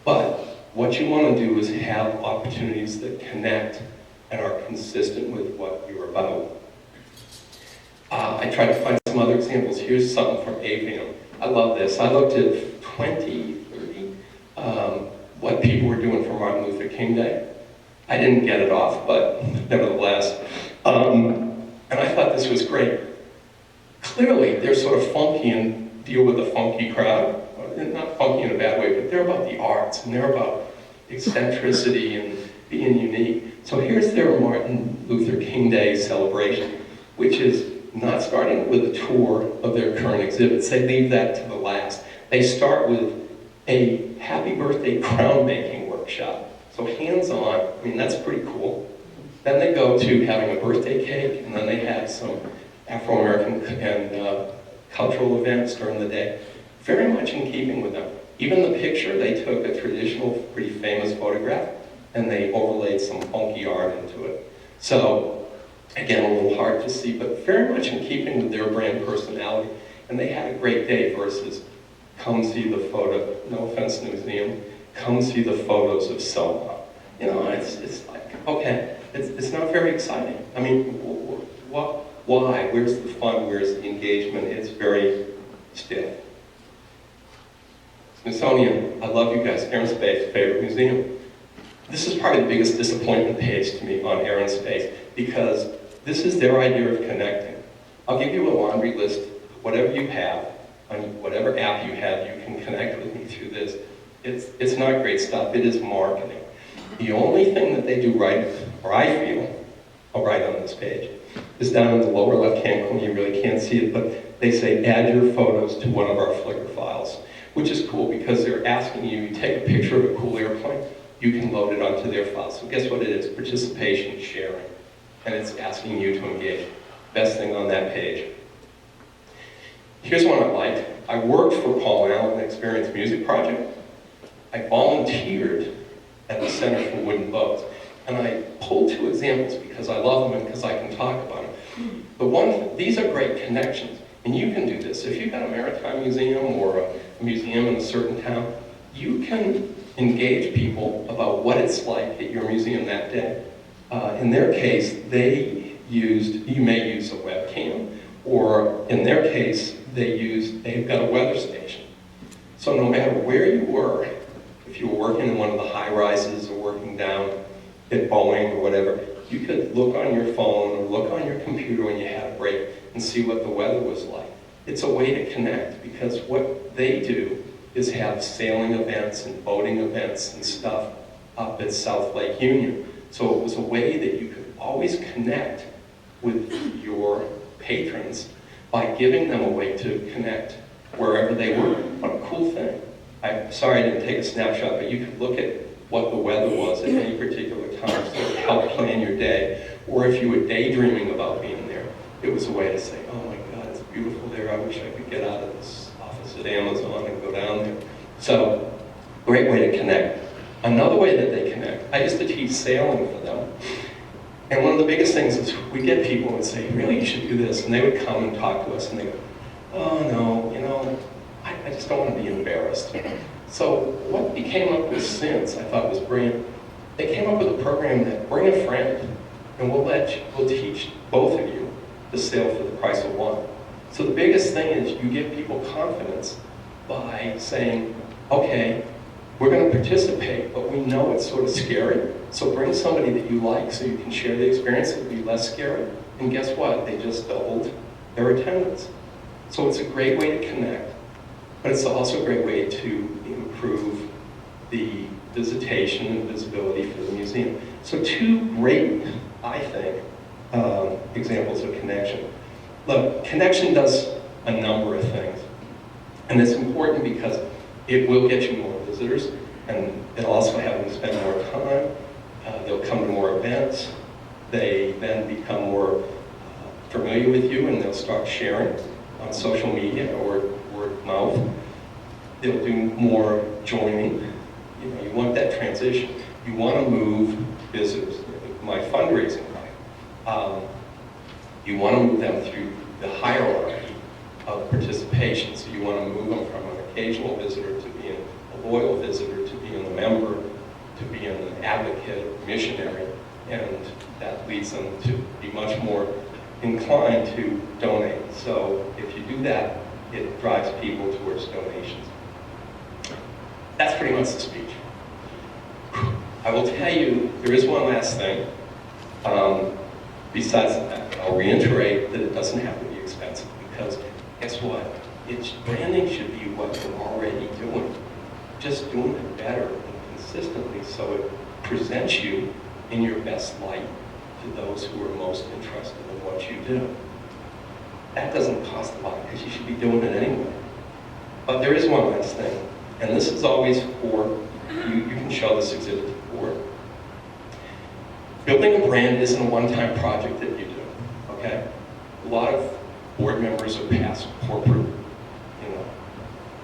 But what you want to do is have opportunities that connect and are consistent with what you're about. I tried to find some other examples. Here's something from Avium. I love this. I looked at 20, 30, what people were doing for Martin Luther King Day. I didn't get it off, but nevertheless. And I thought this was great. Clearly, they're sort of funky and deal with a funky crowd. Not funky in a bad way, but they're about the arts, and they're about eccentricity and being unique. So here's their Martin Luther King Day celebration, which is not starting with a tour of their current exhibits. They leave that to the last. They start with a happy birthday crown making workshop. So hands-on, I mean, that's pretty cool. Then they go to having a birthday cake, and then they have some Afro-American and cultural events during the day. Very much in keeping with them. Even the picture, they took a traditional, pretty famous photograph, and they overlaid some funky art into it. So, again, a little hard to see, but very much in keeping with their brand personality. And they had a great day versus, come see the photo, no offense to the museum, come see the photos of Selma. It's like, okay, it's not very exciting. I mean, why? Where's the fun? Where's the engagement? It's very stiff. Smithsonian, I love you guys. Air and Space, favorite museum. This is probably the biggest disappointment page to me on Air and Space because this is their idea of connecting. I'll give you a laundry list. Whatever you have, on whatever app you have, you can connect with me through this. It's not great stuff. It is marketing. The only thing that they do right, or I feel, I'll write on this page, is down in the lower left-hand corner. You really can't see it, but they say add your photos to one of our Flickr files, which is cool because they're asking you take a picture of a cool airplane, you can load it onto their file. So guess what it is? Participation, sharing. And it's asking you to engage. Best thing on that page. Here's one I liked. I worked for Paul Allen Experience Music Project. I volunteered at the Center for Wooden Boats. And I pulled 2 examples because I love them and because I can talk about them. These are great connections. And you can do this. If you've got a maritime museum or a museum in a certain town, you can engage people about what it's like at your museum that day. In their case, you may use a webcam, or in their case, they've got a weather station. So no matter where you were, if you were working in one of the high rises or working down at Boeing or whatever, you could look on your phone or look on your computer when you had a break and see what the weather was like. It's a way to connect because what they do is have sailing events and boating events and stuff up at South Lake Union. So it was a way that you could always connect with your patrons by giving them a way to connect wherever they were. What a cool thing. I'm sorry I didn't take a snapshot, but you could look at what the weather was at any particular time, so it helped plan your day. Or if you were daydreaming about being there, it was a way to say, oh my God, it's beautiful there. I wish I could get out of this office at Amazon and go down there. So, great way to connect. Another way that they connect, I used to teach sailing for them. And one of the biggest things is we get people and say, really, you should do this. And they would come and talk to us and they go, oh no, you know, I just don't want to be embarrassed. So what we came up with since, I thought was brilliant, they came up with a program that bring a friend and we'll teach both of you to sail for the price of one. So the biggest thing is you give people confidence by saying, okay, we're going to participate, but we know it's sort of scary. So bring somebody that you like so you can share the experience. It'll be less scary. And guess what? They just doubled their attendance. So it's a great way to connect, but it's also a great way to improve the visitation and visibility for the museum. So two great, I think, examples of connection. Look, connection does a number of things. And it's important because it will get you more visitors, and it'll also have them spend more time. They'll come to more events. They then become more familiar with you, and they'll start sharing on social media or word of mouth. They'll do more joining. You know, you want that transition. You want to move visitors. My fundraising, you want to move them through the hierarchy of participation. So you want to move them from an occasional visitor to being a loyal visitor, to being a member, to being an advocate, missionary, and that leads them to be much more inclined to donate. So if you do that, it drives people towards donations. That's pretty much the speech. I will tell you, there is one last thing. Besides that, I'll reiterate that it doesn't have to be expensive, because guess what? Branding should be what you're already doing. Just doing it better and consistently so it presents you in your best light to those who are most interested in what you do. That doesn't cost a lot because you should be doing it anyway. But there is one last thing, and this is always for, you can show this exhibit to the board. Building a brand isn't a one-time project that you do, okay? A lot of board members are past corporate,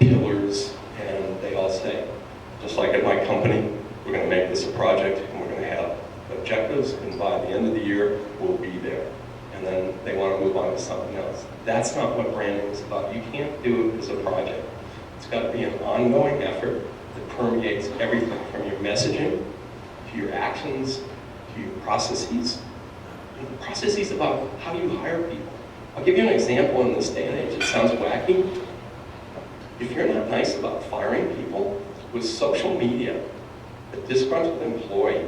pillars, and they all say, just like at my company, we're going to make this a project, and we're going to have objectives, and by the end of the year, we'll be there. And then they want to move on to something else. That's not what branding is about. You can't do it as a project. It's got to be an ongoing effort that permeates everything from your messaging, to your actions, to your processes. And the processes about how you hire people. I'll give you an example in this day and age. It sounds wacky. If you're not nice about firing people, with social media, a disgruntled employee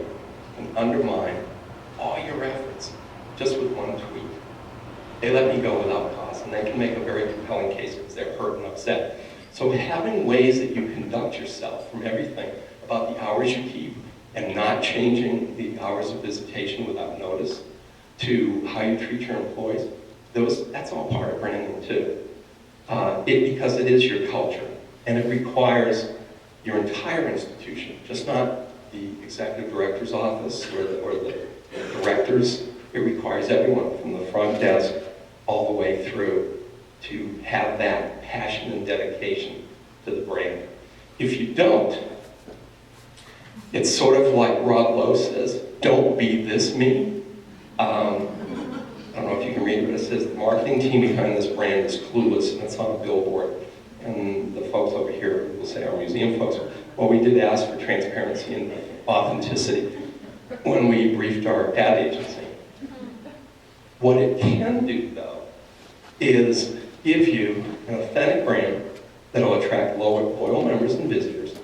can undermine all your efforts just with one tweet. They let me go without cause, and they can make a very compelling case because they're hurt and upset. So having ways that you conduct yourself, from everything about the hours you keep and not changing the hours of visitation without notice, to how you treat your employees, that's all part of branding too. Because it is your culture, and it requires your entire institution, just not the executive director's office or the directors. It requires everyone from the front desk all the way through to have that passion and dedication to the brand. If you don't, it's sort of like Rob Lowe says, don't be this me. I don't know if you can read it, but it says the marketing team behind this brand is clueless, and it's on a billboard. And the folks over here will say, our museum folks, well, we did ask for transparency and authenticity when we briefed our ad agency. What it can do, though, is give you an authentic brand that will attract loyal members and visitors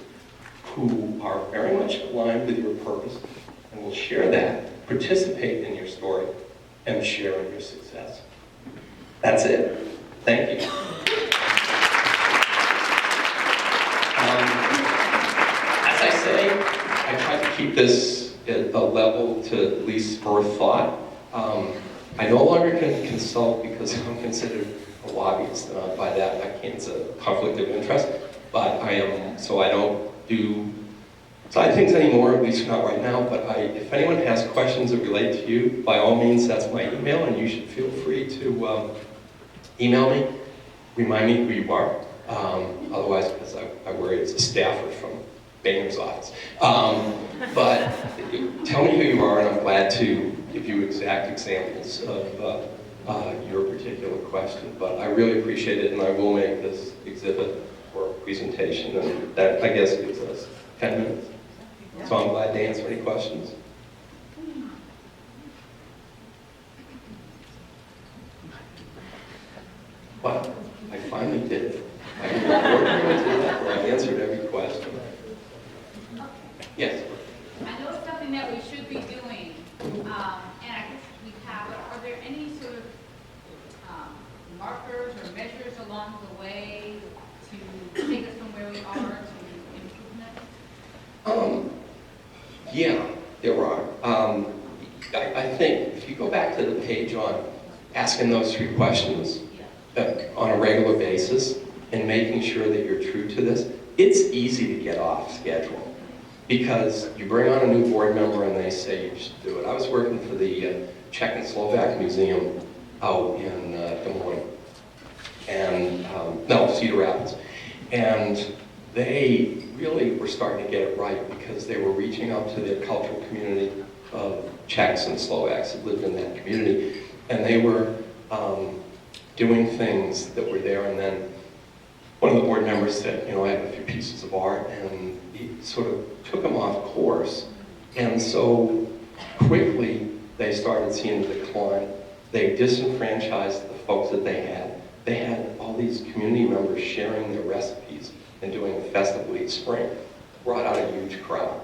who are very much aligned with your purpose and will share that, participate in your story, and share in your success. That's it. Thank you. As I say, I try to keep this at a level to at least spur thought. I no longer can consult because I'm considered a lobbyist, and by that I can't, it's a conflict of interest, but I am, so I don't do decide things anymore, at least not right now, but if anyone has questions that relate to you, by all means, that's my email, and you should feel free to email me, remind me who you are. Otherwise, because I worry it's a staffer from Boehner's office. But tell me who you are, and I'm glad to give you exact examples of your particular question. But I really appreciate it, and I will make this exhibit or presentation, and that, I guess, gives us 10 minutes. So I'm glad to answer any questions. Wow, I finally did it. I answered every question. Yes? I know it's something that we should be doing, and I guess we have, but are there any sort of markers or measures along the way to take us from where we are to improvement? Yeah, there are. I think if you go back to the page on asking those 3 questions on a regular basis and making sure that you're true to this, it's easy to get off schedule because you bring on a new board member and they say you should do it. I was working for the Czech and Slovak Museum out in Des Moines, and no, Cedar Rapids, and they really were starting to get it right because they were reaching out to their cultural community of Czechs and Slovaks that lived in that community, and they were doing things that were there. And then one of the board members said, you know, I have a few pieces of art, and he sort of took them off course. And so quickly they started seeing the decline. They disenfranchised the folks that they had. They had all these community members sharing their recipes and doing a festival each spring. Brought out a huge crowd.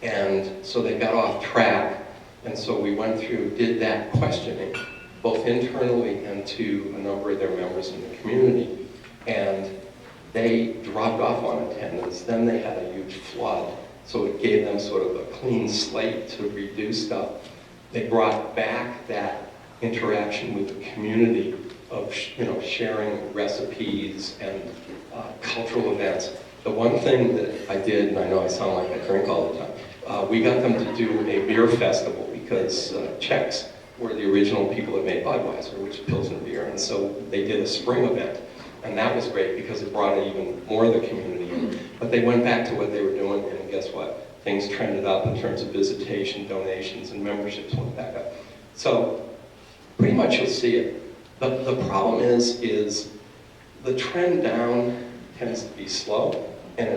And so they got off track. And so we went through, did that questioning, both internally and to a number of their members in the community. And they dropped off on attendance. Then they had a huge flood. So it gave them sort of a clean slate to redo stuff. They brought back that interaction with the community of, you know, sharing recipes and cultural events. The one thing that I did, and I know I sound like I drink all the time, we got them to do a beer festival because Czechs were the original people that made Budweiser, which is Pilsner beer, and so they did a spring event. And that was great because it brought even more of the community in. But they went back to what they were doing, and guess what? Things trended up in terms of visitation, donations, and memberships went back up. So pretty much you'll see it. The problem is the trend down tends to be slow, and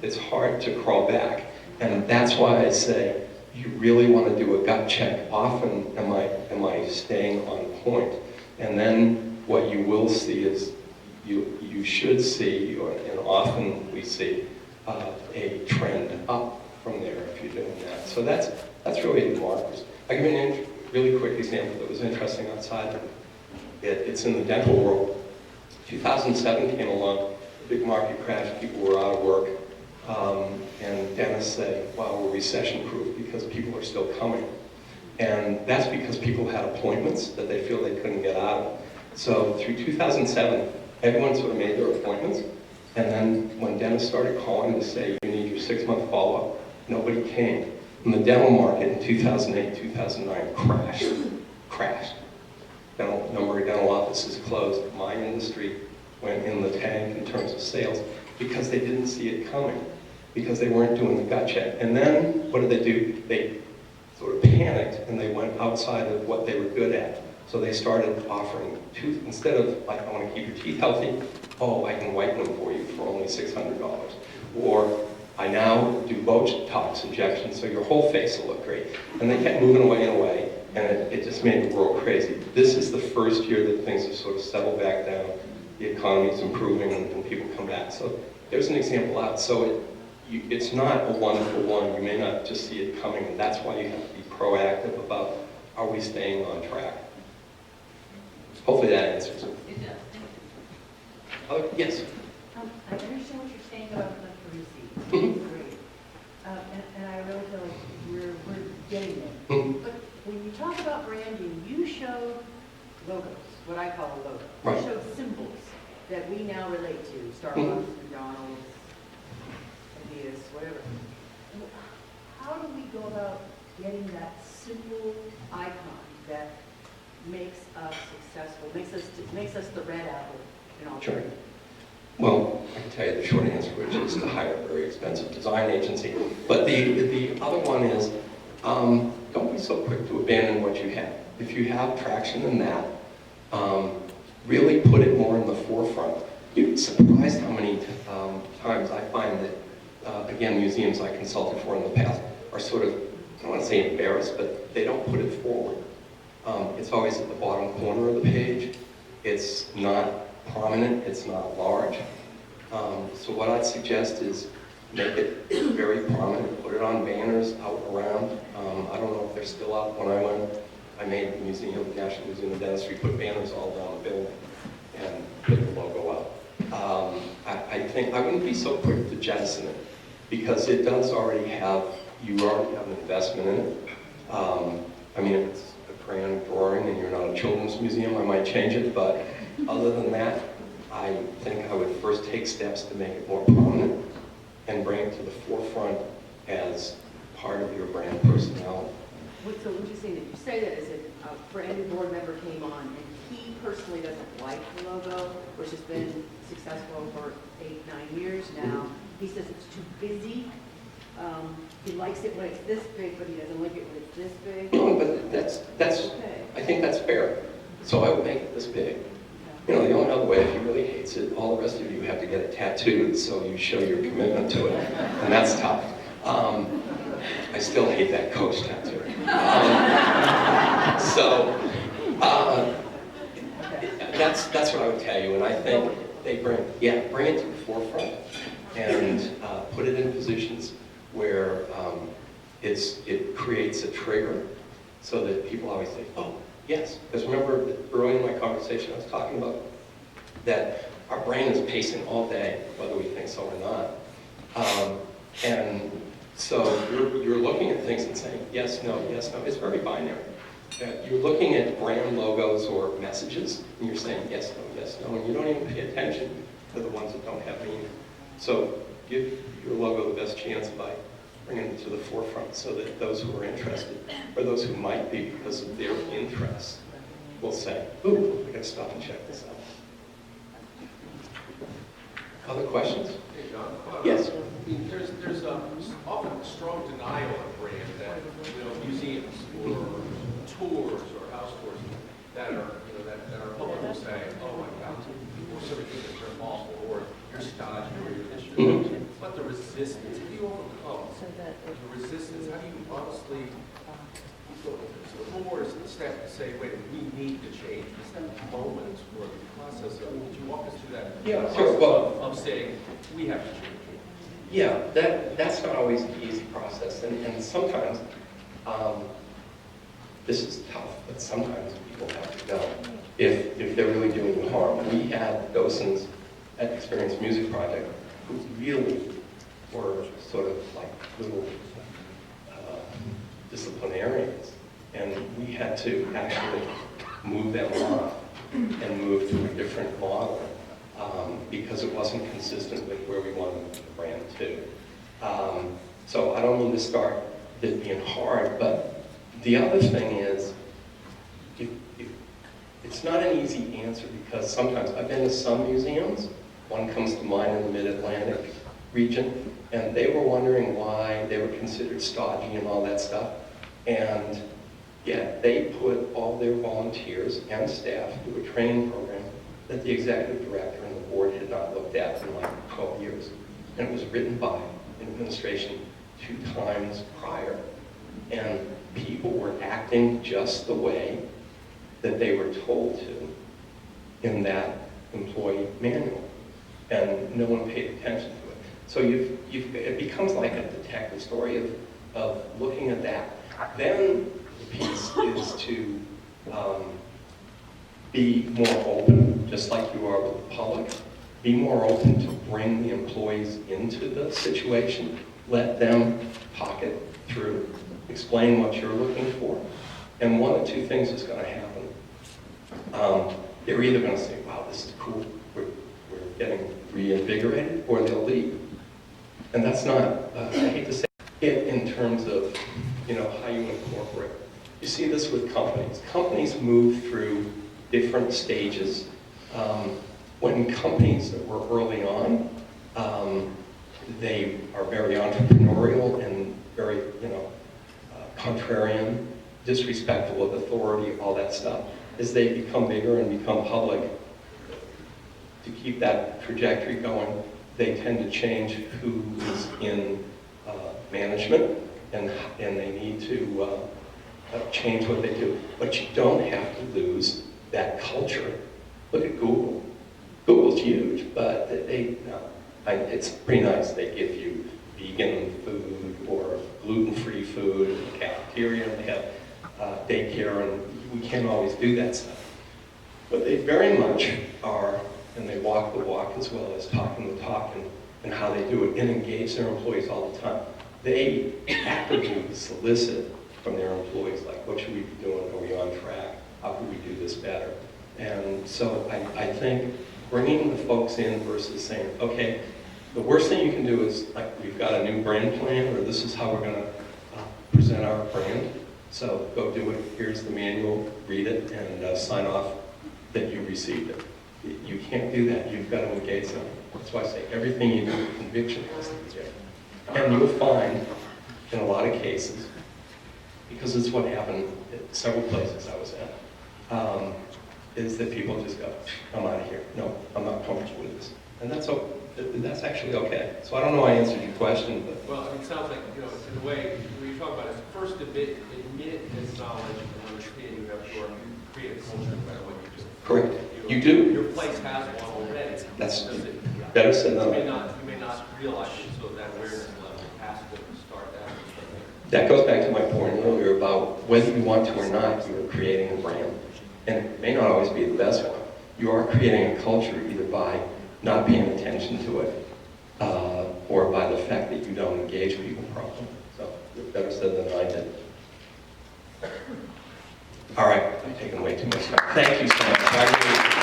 it's hard to crawl back. And that's why I say you really want to do a gut check. Often, am I staying on point? And then what you will see is you should see, and often we see, a trend up from there if you're doing that. So that's really the markers. I'll give you a really quick example that was interesting outside. It's in the dental world. 2007 came along, big market crash, people were out of work, and dentists say, wow, we're recession-proof because people are still coming. And that's because people had appointments that they feel they couldn't get out of. So through 2007, everyone sort of made their appointments, and then when dentists started calling to say, you need your 6-month follow-up, nobody came. And the dental market in 2008, 2009 crashed. Number of dental offices closed. My industry went in the tank in terms of sales because they didn't see it coming, because they weren't doing the gut check. And then what did they do? They sort of panicked and they went outside of what they were good at. So they started offering instead of like, I want to keep your teeth healthy, oh, I can whiten them for you for only $600. Or I now do Botox injections so your whole face will look great. And they kept moving away and away, and it just made the world crazy. This is the first year that things have sort of settled back down. The economy's improving and people come back. So there's an example out. So it's not a one-for-one. You may not just see it coming, and that's why you have to be proactive about, are we staying on track? Hopefully that answers it. It does. Oh, yes? I understand what you're saying about the receipts. Great. And I really feel like we're getting there. But when you talk about branding, you show logos, what I call a logo. Right. You show symbols that we now relate to. Starbucks, McDonald's, ideas, whatever. How do we go about getting that simple icon that makes us successful, makes us the red apple in all? Sure. Well, I can tell you the short answer, which is to hire a very expensive design agency. But the other one is, don't be so quick to abandon what you have. If you have traction in that, really put it more in the forefront. You'd be surprised how many times I find that, again, museums I consulted for in the past are sort of, I don't want to say embarrassed, but they don't put it forward. It's always at the bottom corner of the page. It's not prominent, it's not large. So what I'd suggest is make it very prominent, put it on banners out around. I don't know if they're still up. When I went, I made the museum, the National Museum of Dentistry, put banners all down the building and put the logo up. I think I wouldn't be so quick to jettison it because it does already have, you already have an investment in it. I mean, if it's a grand drawing and you're not a children's museum, I might change it, but other than that, I think I would first take steps to make it more prominent and bring it to the forefront as part of your brand personality. So would you say that you say that as a brand new board member came on and he personally doesn't like the logo, which has been successful for 8-9 years now. He says it's too busy. He likes it when it's this big, but he doesn't like it when it's this big. No, but that's Okay. I think that's fair. So I would make it this big. You know, the only other way, if he really hates it, all the rest of you have to get it tattooed so you show your commitment to it. And that's tough. I still hate that coach tattoo. That's what I would tell you. And I think they bring it to the forefront and put it in positions where it creates a trigger so that people always say, oh, yes. Because remember, early in my conversation, I was talking about that our brain is pacing all day, whether we think so or not. And so you're looking at things and saying, yes, no, yes, no. It's very binary. You're looking at brand logos or messages, and you're saying yes, no, and you don't even pay attention to the ones that don't have meaning. So give your logo the best chance by bringing it to the forefront so that those who are interested, or those who might be because of their interests, will say, ooh, I gotta stop and check this out. Other questions? Hey, John. Yes. I mean, there's often a strong denial of brand that, museums or tours or house tours that are, that our public will say, oh my God, or certain things are impossible, or you're stodgy, or you're instrumental. But the resistance, if you overcome the resistance, how do you honestly go to the boards and the staff to say, wait, we need to change? Is that moment or the process of, would you walk us through that? Yeah, sure. Well, of saying, we have to change. yeah, that's not always an easy process, and sometimes this is tough, but sometimes people have to go if they're really doing you harm. We had docents at the Experience Music Project who really were sort of like little disciplinarians, and we had to actually move them on and move to a different model because it wasn't consistent with where we wanted the brand to. So I don't mean to start it being hard, but the other thing is, it's not an easy answer because sometimes, I've been to some museums, one comes to mind in the Mid-Atlantic region, and they were wondering why they were considered stodgy and all that stuff. And yet they put all their volunteers and staff through a training program that the executive director and the board had not looked at in like 12 years. And it was written by an administration 2 times prior. And people were acting just the way that they were told to in that employee manual. And no one paid attention to it. So it becomes like a detective story of looking at that. Then the piece is to be more open, just like you are with the public. Be more open to bring the employees into the situation. Let them talk it through. Explain what you're looking for. And one of 2 things is going to happen. They're either going to say, wow, this is cool, we're getting reinvigorated, or they'll leave. And that's not, I hate to say it in terms of, how you incorporate. You see this with companies. Companies move through different stages. When companies that were early on, they are very entrepreneurial and very, contrarian, disrespectful of authority, all that stuff. As they become bigger and become public, to keep that trajectory going, they tend to change who is in management, and they need to change what they do. But you don't have to lose that culture. Look at Google. Google's huge, but it's pretty nice. They give you vegan food or gluten-free food in the cafeteria, and they have daycare, and we can't always do that stuff. But they very much are, and they walk the walk as well as talking the talk, and how they do it, and engage their employees all the time. They actively solicit from their employees, like, what should we be doing? Are we on track? How can we do this better? And so I think bringing the folks in versus saying, okay, the worst thing you can do is, like, we've got a new brand plan, or this is how we're going to present our brand. So go do it. Here's the manual. Read it and sign off that you received it. You can't do that. You've got to engage them. That's why I say everything you do with conviction has to be there. And you'll find, in a lot of cases, because it's what happened at several places I was at, is that people just go, I'm out of here. No, I'm not comfortable with this. And that's actually okay. So I don't know I answered your question, but... Well, it sounds like, in a way, when you talk about it, first admit this knowledge and understand you have to create a culture no matter what you do. Correct. You do. Your place has one already. That's better said than You that. may not realize it, so that awareness level has to start that. That goes back to my point earlier about whether you want to or not, you are creating a brand. And it may not always be the best one. You are creating a culture either by not paying attention to it, or by the fact that you don't engage people properly. So, better said than I did. All right, I've taken way too much time. Thank you so much. I really